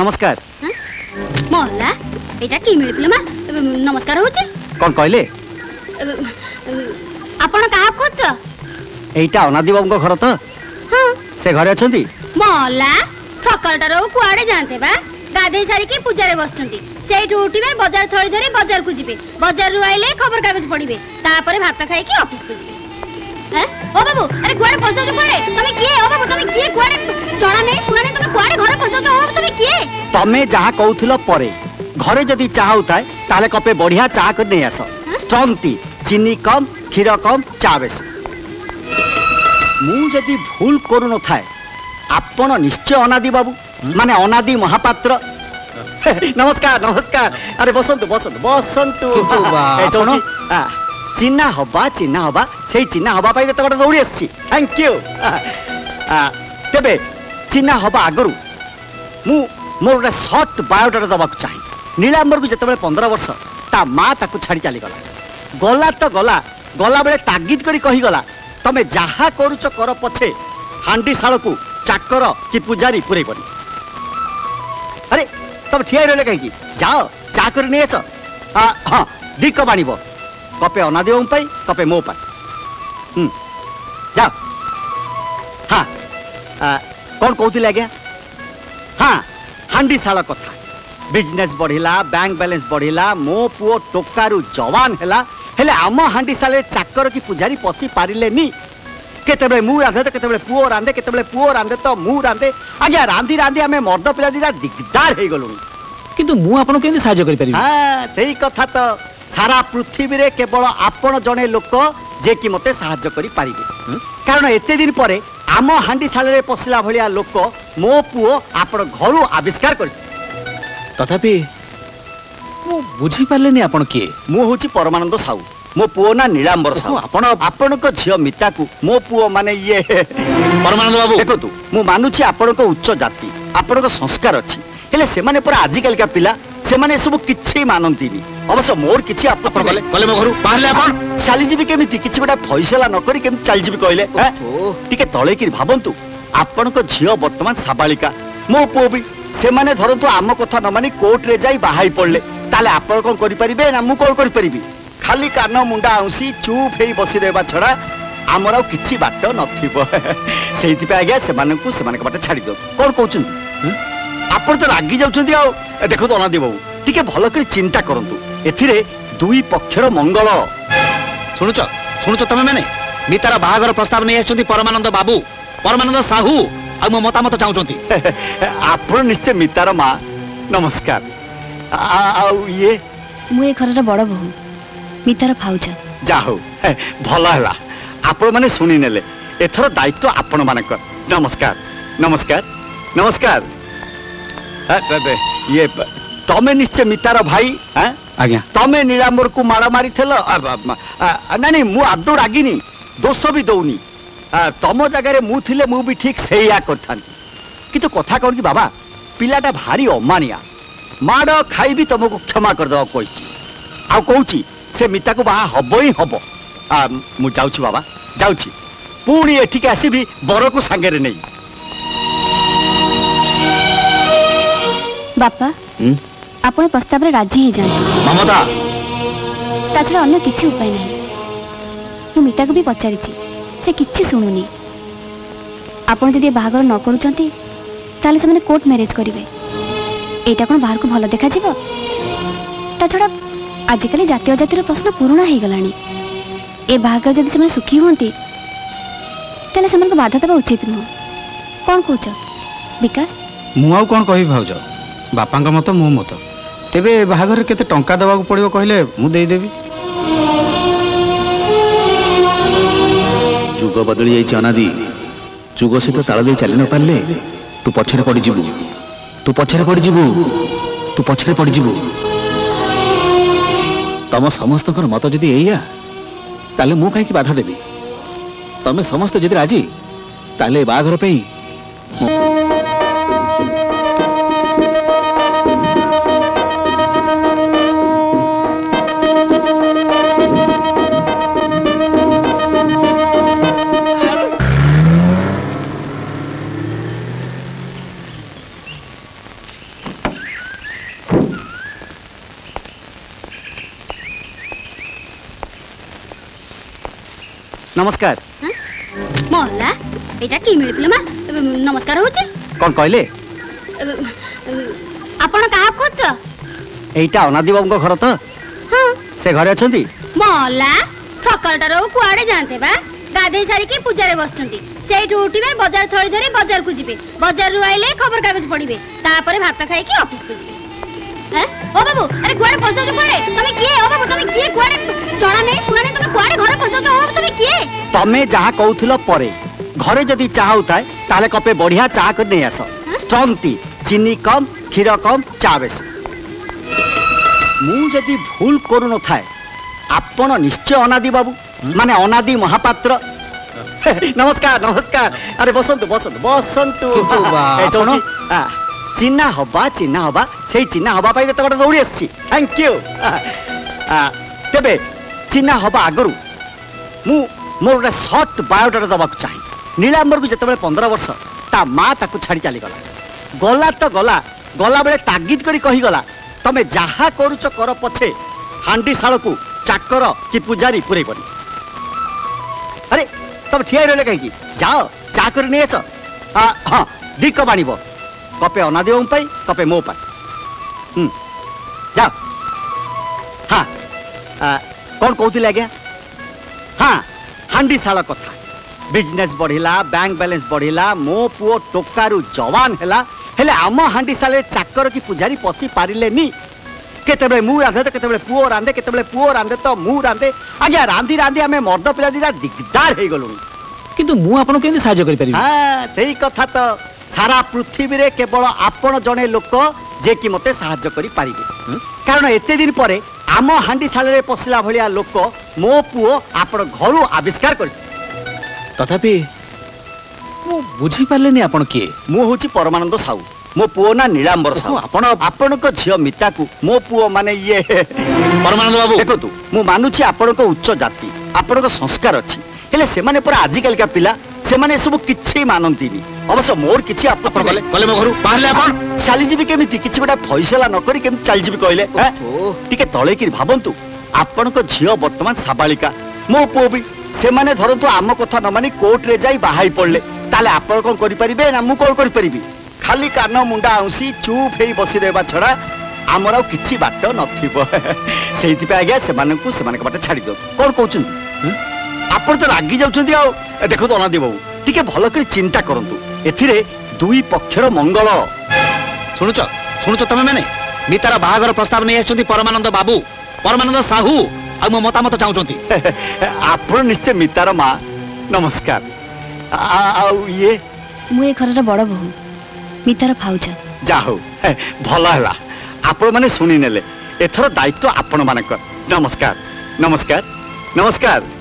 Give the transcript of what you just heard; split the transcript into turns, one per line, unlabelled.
नमस्कार
मोहला एटा की मिल पिलमा नमस्कार होची
कौन कहले
आपण कहा खोज
एटा अनादि बाबू घर तो
हां
से घरे अछंती
मोहला सकाळटारो कुआडे जानते बा गाधे सारी की पूजा रे बसचंती सेठू उठिबे बाजार थळी धरी बाजार को जिबे बाजार रु आइले खबर कागज पढिबे तापरे भात खाई की ऑफिस को जिबे हैं ओ बाबू अरे कुआडे पहुंचो कुआडे तमे किए ओ बाबू तमे किए कुआडे जणा नहीं सुना नहीं तमे कुआडे घरे पहुंचो ओ तमे किए
तमे जहा कहउथिलो परे घरे जदी चाह होताय ताले कपे बढ़िया चाह कर नहीं आसो स्ट्रांग टी चीनी कम खीर कम चा बेसी मु जदी भूल करू न थाए आपण निश्चय अनादि बाबू माने अनादि महापात्र नमस्कार नमस्कार अरे बसंतु बसंतु बसंतु चिन्हा हवा से चिन्हा हवा पाई तो दौड़ी आसी थैंक यू तेबे चिन्हा हवा आगु मु मोर गोटे सर्ट बायोडाटा दबाक चाहे नीलांबर को जिते 15 वर्ष ता माँ ताकू छाड़ी चली गला गला तो गला गला बेले तागिद करी कही गला तमे जहा करूच कर पछे हांडी शाल को चाकर कि पुजारी पुरे बनी अरे तुम ठिया रहे कहीं जाओ चा कर नहीं आस हाँ दी कप आण कपे अनादि बाबू कपे मो पाई जाओ हाँ कौन कहते आज्ञा हाँ हांडी शाल कथा बिजनेस बढ़िला बैंक बैलेंस बढ़िला मो पुओ टोकारु जवान हैला हेले आम हांडी शाल चाकर कि पुजारी पशि पारे नी केते मु रांधे तो केते पुओ रांधे केते पुओ रांधे तो मु रांधे आज्ञा रांधि रांधि आम मर्द पिला दिटा दिगदार हो गलु
किंतु मु आपन केमि सहाय्य करि परिबि
हां सही कथा तो सारा पृथ्वी रे केवल आपण जने लोक जे कि मते सहाय्य करि पारिबे कारण एते दिन परे आम हांडी शाल रे पसिला भलिया लोक मो पुओ आपण घरु आविष्कार कर
तथापि मु बुझी पारलेनी आपण किए
मु होची परमानंद साहू मो पुओ ना नीलांबर साहू आपण को झियो मिता को मो पुओ माने ये
परमानंद बाबू
देखो मु मानुची आपण को उच्च जाति आपण को संस्कार अछि हेले से माने पर आजिकल का पिला से माने सब किछि मानंतीनी अवश्य मोर किछि आपण गले
गले मो घरु बाहरले आपण
चाली जीवी केमिति किछि गोटा फैसला न करी केम चाली जीवी कहले टिके तळे कि भाबंतु आपण को झियो वर्तमान साबालिका मो पुओ भी से माने धरंतु आम कथा न मानी कोर्ट रे जाई बाहाई पड़ले ताले आपण कोन करि परिबे ना मु कोन करि परिबी खाली कान मुंडा आउसी चुप हेई बसी रहबा छडा हमर किछि बाट नथिबो सेहिति पे आगे से मानकु से मानक बाट छाडी दो कोन कहउछन आपण तो लागी जाउछन्ती आ देखो तो अनादि बाबू टिके भलो करी चिंता करंतु एथिरे दुई पक्षर मंगल
सुनुच तमे माने मितार बाहागर प्रस्ताव नै आछन्ती परमानंद साहू आ मो मतामत चाहुछन्ती
आपण निश्चय मितार मां नमस्कार आ ये
मु ए घरर बड़ बहु मितार भाउज
जाहो भला हला आपण माने सुनी नेले एथर दायित्व आपण मानकर नमस्कार नमस्कार नमस्कार बे ये तमे निश्चय मितार भाई हैं
आज्ञा
तमे नीलांबर को मारा मारी थेलो नहीं मु आदो रागिनी दोष भी दौनी तम जगह मु थिले मु भी ठीक सेया करथांती किंतु कथा कौन कि बाबा पिलाटा भारी अमानिया माड़ खाई भी तुमको क्षमा कर दवा कही आ कहूची से मिता को बाहा हब ही हब मु जाउची बाबा जाउची पुणी एठिक आसीबी बर को सांगे नहीं
बापा आपण प्रस्ताव रे राजी ही जानते
ममता
ता छड़ा अन्य किछि उपाय नहीं मु मिता को भी पचारि से किछि सुनुनी आपण जदि बाहागर न करूचंती ताले से माने कोर्ट मैरिज करिवे एटा कोन बाहर को भलो देखा जीवो ता छड़ा आजिकल जातीय जातिर प्रश्न पुराना हो गलानी ए बाहागर जदि से माने सुखी होंती ताले से को बाधा देबा उचित नुह कोन कहूच विकास
मु आउ कोन कहि भाउज बापांका मत मो मत तेबे बाहागर केते टंका देबा को पड़िबो कहले मु देई देबी जुग बदली जाई अनादि जुग सहित ताल दे चली न पारले तू पछरे पड़ी जीवु तू पछरे पड़ी जीवु तू पछरे पड़ी जीवु तम समस्त मत जदि एया ताले मु काई की बाधा देबी तमे समस्त जदि राजी ताले बाहागर पे
नमस्कार
मोहला एटा की मिल पिलमा नमस्कार होची
कौन कहले
आपण कहा खोज
एटा अनादि बाबू घर तो
हां
से घरे अछंती
मोहला सकाळटारो कुआडे जानते बा गाधे सारी की पूजा रे बसचंती सेठू उठिबे बाजार थळी धरी बाजार को जिबे बाजार रु आइले खबर कागज पढिबे तापरे भात खाई की ऑफिस को जिबे हैं ओ बाबू अरे कुआडे पहुंचो कुआडे तमे किए ओ बाबू तमे किए कुआडे जणा नहीं सुना नहीं तमे कुआडे घरे पहुंचो ओ तमे किए
तमे जहा कहउथिलो परे घरे जदी चाह होताय ताले कपे बढ़िया चाह कर नहीं आस स्ट्रांग टी चीनी कम क्षीर कम चा बेसी मु जदी भूल करू न थाए आपण निश्चय अनादि बाबू माने अनादि महापात्र नमस्कार नमस्कार अरे बसंतु बसंतु बसंतु चिन्हा हवा से चिन्हा हवा पाई तो दौड़ी आसी थैंक यू तेबे चिन्हा हवा आगु मु मोर गोटे सर्ट बायोडाटा दबाक चाहे नीलांबर को जिते 15 वर्ष ता माँ ताकू छाड़ी चली गला गला तो गला गला बेले तागिद करी कही गला तमे जहा करूच कर पछे हांडी शाल को चाकर कि पुजारी पुरे बनी अरे तुम ठिया रहे कहीं जाओ चा कर नहीं आस हाँ दी कप आण कपे अनादि बाबू पाई कपे मो पाई जाओ हाँ कौन कहते आज्ञा हाँ हांडी शाल कथा बिजनेस बढ़िला बैंक बैलेंस बढ़िला मो पुओ टोकारु जवान हैला हेले आम हांडी शाल चाकर कि पुजारी पशि पारे नी केते मु रांधे तो केते पुओ रांधे केते पुओ रांधे तो मु रांधे आज्ञा रांधि रांधि आम मर्द पिला दिटा दिगदार हो गलु
किंतु मु आपन केमि सहाय्य करि परिबि
हां सही कथा तो सारा पृथ्वी रे केवल आपण जने लोक जे कि मते सहाय्य करि पारिबे कारण एते दिन परे आम हांडी शाल रे पसिला भलिया लोक मो पुओ आपण घरु आविष्कार कर
तथापि मु बुझी पारलेनी आपण किए
मु होची परमानंद साहू मो पुओ ना नीलांबर साहू आपण को झियो मिता को मो पुओ माने ये
परमानंद बाबू
देखो मु मानुची आपण को उच्च जाति आपण को संस्कार अछि हेले से माने पर आजिकल का पिला से माने सब किछि मानंतीनी अवश्य मोर किछि आपण गले
गले मो घरु बाहरले आपण
चाली जीवी केमिति किछि गोटा फैसला न करी केम चाली जीवी कहले टिके तळे कि भाबंतु आपण को झियो वर्तमान साबालिका मो पुओ भी से माने धरंतु आम कथा न मानी कोर्ट रे जाई बाहाई पड़ले ताले आपण कोन करि परिबे ना मु कोन करि परिबी खाली कान मुंडा आउसी चुप हेई बसी रहबा छडा हमर किछि बाट नथिबो सेहिति पे आगे से मानकु से मानक बाट छाडी दो कोन कहउछन आपण तो लागी जाउछन्ती आ देखो तो अनादि बाबू टिके भलो करी चिंता करंतु एथिरे दुई पक्षर मंगल
शुणुच तमे माने मितार बाहागर प्रस्ताव नै आछन्ती परमानंद साहू आ मो मतामत चाहुछन्ती
आपण निश्चय मितार मां नमस्कार आउ ये
मु ए घरर बड़ बहु मितार भाउज
जाहो भला हला आपण माने सुनी नेले एथर दायित्व आपण मानकर नमस्कार नमस्कार नमस्कार